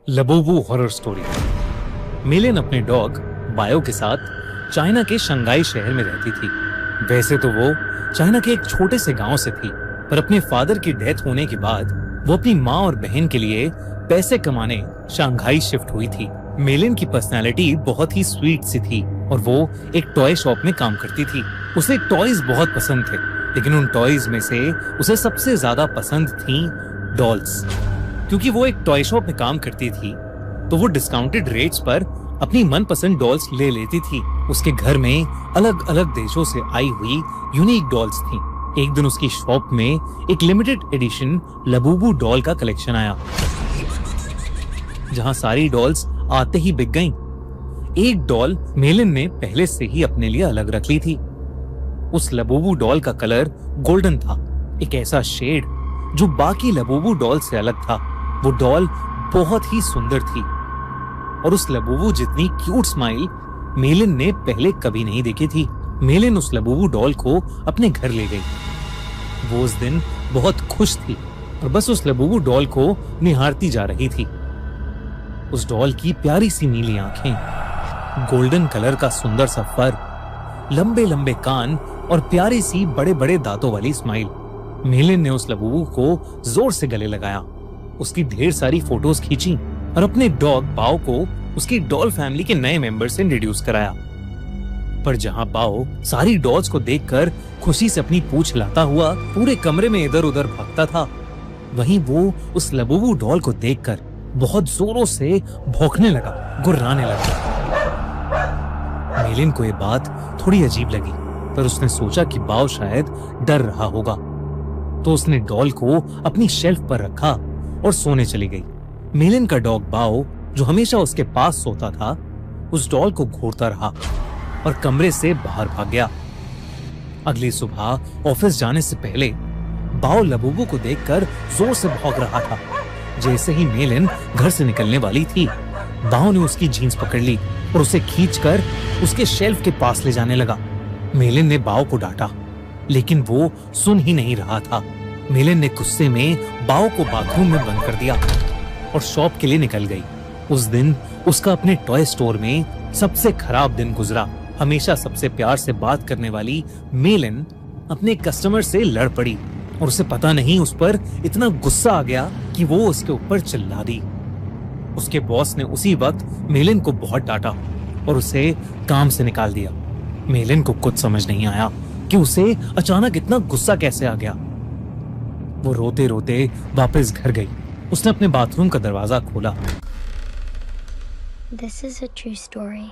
Labubu horror story. मिलिन अपने dog bio के साथ चाइना के शंघाई शहर में रहती थी। वैसे तो वो चाइना के एक छोटे से गांव से थी, पर अपने फादर की डेथ होने के बाद वो अपनी माँ और बहन के लिए पैसे कमाने शंघाई शिफ्ट हुई थी। मिलिन की पर्सनालिटी बहुत ही स्वीट सी थी और वो एक टॉय शॉप में काम करती थी। उसे टॉयज बहुत पसंद थे, लेकिन उन टॉयज में से उसे सबसे ज्यादा पसंद थी डॉल्स। क्योंकि वो एक टॉय शॉप में काम करती थी, तो वो डिस्काउंटेड रेट्स पर अपनी मनपसंद डॉल्स ले लेती थी। उसके घर में अलग अलग देशों से आई हुई यूनिक डॉल्स थी। एक दिन उसकी शॉप में एक लिमिटेड एडिशन लबूबू डॉल का कलेक्शन आया, जहां सारी डॉल्स आते ही बिक गईं। एक डॉल मेलिन ने पहले से ही अपने लिए अलग रख ली थी। उस लबूबू डॉल का कलर गोल्डन था, एक ऐसा शेड जो बाकी लबूबू डॉल से अलग था। वो डॉल बहुत ही सुंदर थी और उस लबूबू जितनी क्यूट स्माइल मेलिन ने पहले कभी नहीं देखी थी। मेलिन उस लबूबू डॉल को अपने घर ले गई। वो उस दिन बहुत खुश थी और बस उस लबूबू डॉल को निहारती जा रही थी। उस डॉल की प्यारी सी नीली आंखें, गोल्डन कलर का सुंदर सा फर, लंबे लंबे कान और प्यारी सी बड़े बड़े दांतों वाली स्माइल। मेलिन ने उस लबूबू को जोर से गले लगाया, उसकी ढेर सारी फोटोज खींची और अपने डॉग बाओ को उसकी डॉल फैमिली के नए मेंबर से इंट्रोड्यूस कराया। पर जहां बाओ सारी डॉल्स को देखकर खुशी से अपनी पूंछ हिलाता हुआ पूरे कमरे में इधर उधर भागता था, वहीं वो उस लबूबू डॉल को देखकर बहुत जोरों से भौंकने लगा, गुर्राने लगा। मेलिन को ये बात थोड़ी अजीब लगी, पर उसने सोचा कि बाओ शायद डर रहा होगा, तो उसने डॉल को अपनी शेल्फ पर रखा और सोने चली गई। मेलिन का डॉग बाओ, जो हमेशा उसके पास सोता था, उस डॉल को घूरता रहा और कमरे से बाहर भाग गया। अगली सुबह ऑफिस जाने से पहले बाओ लबूबू को देखकर जोर से भौंक रहा था। जैसे ही मेलिन घर से निकलने वाली थी, बाओ ने उसकी जीन्स पकड़ ली और उसे खींचकर उसके शेल्फ के पास ले जाने लगा। मेलिन ने बाओ को डांटा, लेकिन वो सुन ही नहीं रहा था। मेलिन ने गुस्से में बाओ को बाथरूम में बंद कर दिया और शॉप के लिए निकल गई। उस दिन उसका अपने टॉय स्टोर में सबसे खराब दिन गुजरा। हमेशा सबसे प्यार से बात करने वाली मेलिन अपने कस्टमर से लड़ पड़ी और उसे पता नहीं उस पर इतना गुस्सा आ गया कि वो उसके ऊपर चिल्ला दी। उसके बॉस ने उसी वक्त मेलिन को बहुत डांटा और उसे काम से निकाल दिया। मेलिन को कुछ समझ नहीं आया कि उसे अचानक इतना गुस्सा कैसे आ गया। वो रोते रोते वापस घर गई। उसने अपने बाथरूम का दरवाजा खोला। This is a true story.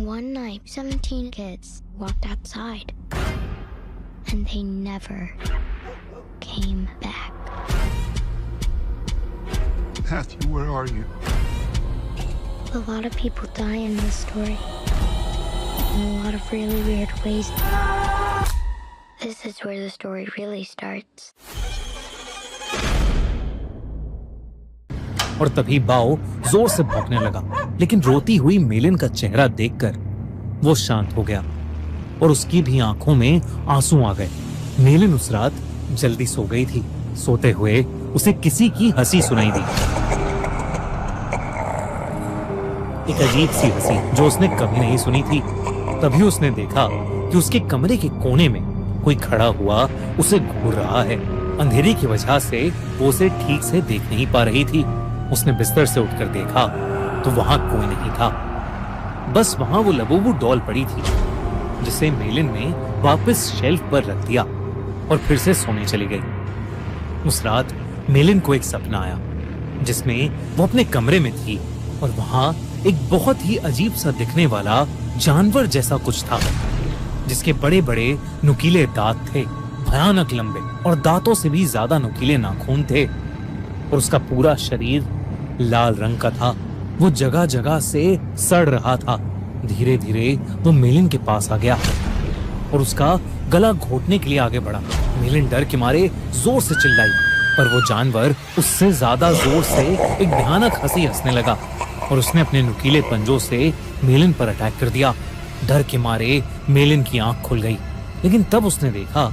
One night, 17 kids walked outside, and they never came back. Matthew, where are you? A lot of people die in this story, in a lot of really weird ways. This is where the story really starts. और तभी बाओ जोर से भौंकने लगा, लेकिन रोती हुई मेलिन का चेहरा देखकर वो शांत हो गया और उसकी भी आंखों में आंसू आ गए। मेलिन उस रात जल्दी सो गई थी। सोते हुए उसे किसी की हंसी सुनाई दी, एक अजीब सी हंसी जो उसने कभी नहीं सुनी थी। तभी उसने देखा कि उसके कमरे के कोने में कोई खड़ा हुआ उसे घूर रहा है। अंधेरे की वजह से वो उसे ठीक से देख नहीं पा रही थी। उसने बिस्तर से उठकर देखा तो वहां कोई नहीं था, बस वहां वो लबूबू डॉल पड़ी थी, जिसे मेलिन ने वापस शेल्फ पर रख दिया और फिर से सोने चली गई। उस रात मेलिन को एक सपना आया जिसमें वो अपने कमरे में थी और वहां एक बहुत ही अजीब सा दिखने वाला जानवर जैसा कुछ था, जिसके बड़े बड़े नुकीले दांत थे, भयानक लंबे और दांतों से भी ज्यादा नुकीले नाखून थे, और उसका पूरा शरीर लाल रंग का था। वो जगह जगह से सड़ रहा था। धीरे धीरे वो मेलिन के पास आ गया और उसका गला घोटने के लिए आगे बढ़ा। मेलिन डर के मारे जोर से चिल्लाई, पर वो जानवर उससे ज्यादा जोर से एक भयानक हंसी हंसने लगा और उसने अपने नुकीले पंजों से मेलिन पर अटैक कर दिया। डर के मारे मेलिन की आंख खुल गई, लेकिन तब उसने देखा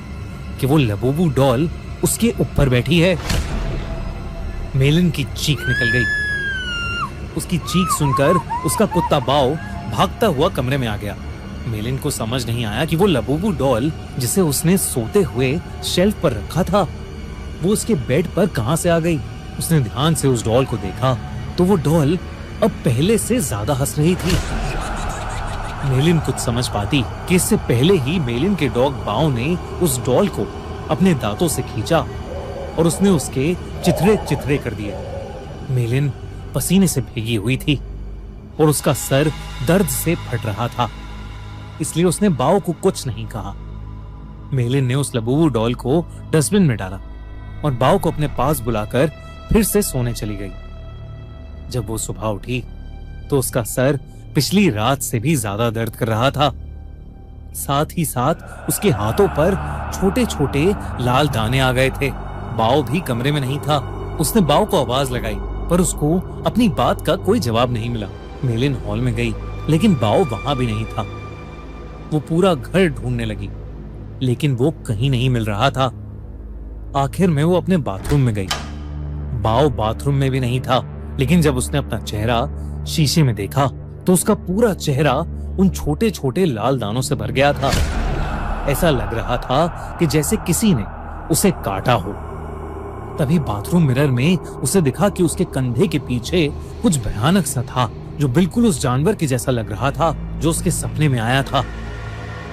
कि वो लबूबू डॉल उसके ऊपर बैठी है। मेलिन की चीख निकल गई। उसकी चीख सुनकर उसका कुत्ता बाओ भागता हुआ कमरे में आ गया। मेलिन को समझ नहीं आया कि वो लबूबू डॉल जिसे उसने सोते हुए शेल्फ पर रखा था, वो उसके बेड पर कहां से आ गई। उसने ध्यान से उस डॉल को देखा तो वो डॉल अब पहले से ज्यादा हंस रही थी। मेलिन कुछ समझ पाती कि इससे पहले ही मेलिन के डॉग बाओ ने उस डॉल को अपने दांतों से खींचा और उसने उसके चिथड़े चिथड़े कर दिए। मेलिन पसीने से भीगी हुई थी और उसका सर दर्द से फट रहा था, इसलिए उसने बाओ को कुछ नहीं कहा। मेलिन ने उस लबूबू डॉल को डस्टबिन में डाला और बाओ को अपने पास बुलाकर फिर से सोने चली गई। जब वो सुबह उठी तो उसका सर पिछली रात से भी ज्यादा दर्द कर रहा था। साथ ही साथ उसके हाथों पर छोटे छोटे लाल दाने आ गए थे। बाओ भी कमरे में नहीं था। उसने बाओ को आवाज लगाई पर उसको अपनी बात का कोई जवाब नहीं मिला। मेलिन हॉल में गई लेकिन बाओ वहां भी नहीं था। वो पूरा घर ढूंढने लगी लेकिन वो कहीं नहीं मिल रहा था। आखिर में वो अपने बाथरूम में गई। बाओ बाथरूम में भी नहीं था, लेकिन जब उसने अपना चेहरा शीशे में देखा तो उसका पूरा चेहरा उन छोटे छोटे लाल दानों से भर गया था। ऐसा लग रहा था कि जैसे किसी ने उसे काटा हो। तभी बाथरूम मिरर में उसे दिखा कि उसके कंधे के पीछे कुछ भयानक सा था जो बिल्कुल उस जानवर के जैसा लग रहा था जो उसके सपने में आया था,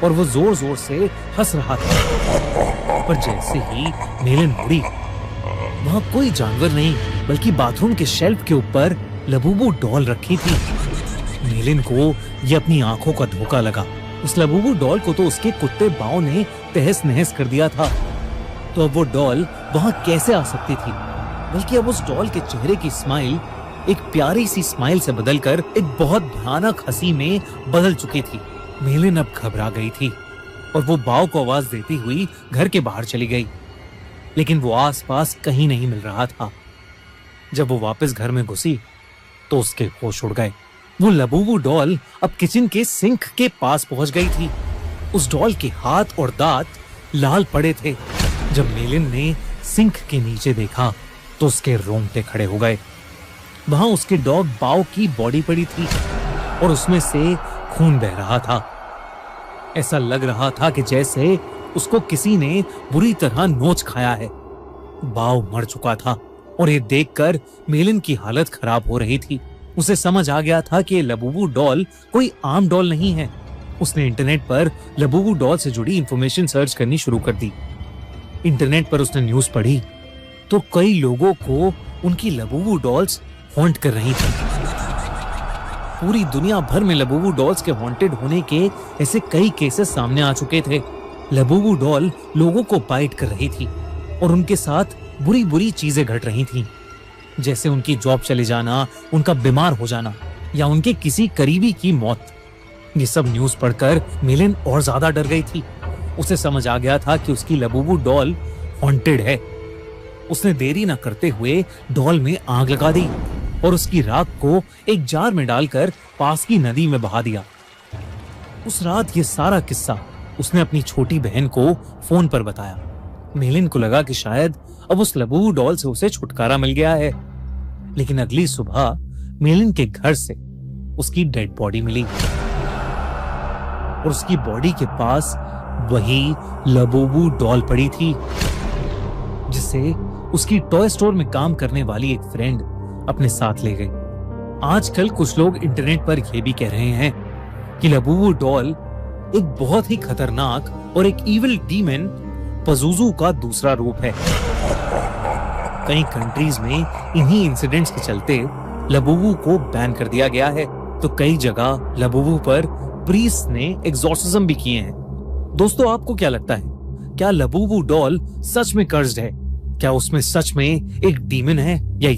और वो जोर जोर से हंस रहा था। पर जैसे ही मेलिन मुड़ी, वहां कोई जानवर नहीं बल्कि बाथरूम के शेल्फ के ऊपर लबूबू डॉल रखी थी। मेलिन को ये अपनी आंखों का धोखा लगा। उस लबूबू डॉल को तो उसके कुत्ते बाओ ने तहस नहस कर दिया था, तो अब वो डॉल वहां कैसे आ सकती थी। बल्कि अब उस डॉल के चेहरे की स्माइल एक प्यारी सी स्माइल से बदलकर एक बहुत भयानक हंसी में बदल चुकी थी। मेलिन अब घबरा गई थी और वो बाओ को आवाज देती हुई घर के बाहर चली गई, लेकिन वो आसपास कहीं नहीं मिल रहा था। जब वो वापस घर में घुसी तो उसके होश उड़ गए। वो लबूबू डॉल अब किचन के सिंक के पास पहुंच गई थी। उस डॉल के हाथ और दांत लाल पड़े थे। जब मेलिन ने सिंक के नीचे देखा तो उसके रोंगटे खड़े हो गए। वहां उसके डॉग बाओ की बॉडी पड़ी थी और उसमें से खून बह रहा था। ऐसा लग रहा था कि जैसे उसको किसी ने बुरी तरह नोच खाया है। बाओ मर चुका था और ये देखकर मेलिन की हालत खराब हो रही थी। उसे समझ आ गया था कि ये लबूबू डॉल कोई आम डॉल नहीं है। उसने इंटरनेट पर लबूबू डॉल से जुड़ी इंफॉर्मेशन सर्च करनी शुरू कर दी। इंटरनेट पर उसने न्यूज पढ़ी तो कई लोगों को उनकी लबूबू डॉल्स हॉन्ट कर रही थी। पूरी दुनिया भर में लबूबू डॉल्स के हॉन्टेड होने के ऐसे कई केसेस सामने आ चुके थे। लबूबू डॉल लोगों को बाइट कर रही थी और उनके साथ बुरी बुरी चीजें घट रही थीं, जैसे उनकी जॉब चले जाना, उनका बीमार हो जाना या उनके किसी करीबी की मौत। ये सब न्यूज पढ़कर मेलिन और ज्यादा डर गई थी। उसे समझ आ गया था कि उसकी लबूबू डॉल हॉन्टेड है। उसने देरी न करते हुए डॉल में आग लगा दी और उसकी राख को एक जार में डालकर पास की नदी में बहा दिया। उस रात ये सारा किस्सा उसने अपनी छोटी बहन को फोन पर बताया। मेलिन को लगा कि शायद अब उस लबूबू डॉल से उसे छुटकारा मिल गया है, लेकिन अगली सुबह मेलिन के घर से उसकी डेड बॉडी मिली और उसकी बॉडी के पास वही लबूबू डॉल पड़ी थी, जिसे उसकी टॉय स्टोर में काम करने वाली एक फ्रेंड अपने साथ ले गई। आजकल कुछ लोग इंटरनेट पर यह भी कह रहे हैं कि लबूबू डॉल एक बहुत ही खतरनाक और एक इविल डीमन पज़ुज़ू का दूसरा रूप है। कई कंट्रीज में इन्हीं इंसिडेंट्स के चलते लबूबू को बैन कर दिया गया है, तो कई जगह लबूबू पर प्रीस्ट ने एग्जॉर्सिज्म भी किए हैं। दोस्तों, आपको क्या लगता है, क्या लबूबू डॉल सच में कर्स्ड है? क्या उसमें सच में एक डीमन है या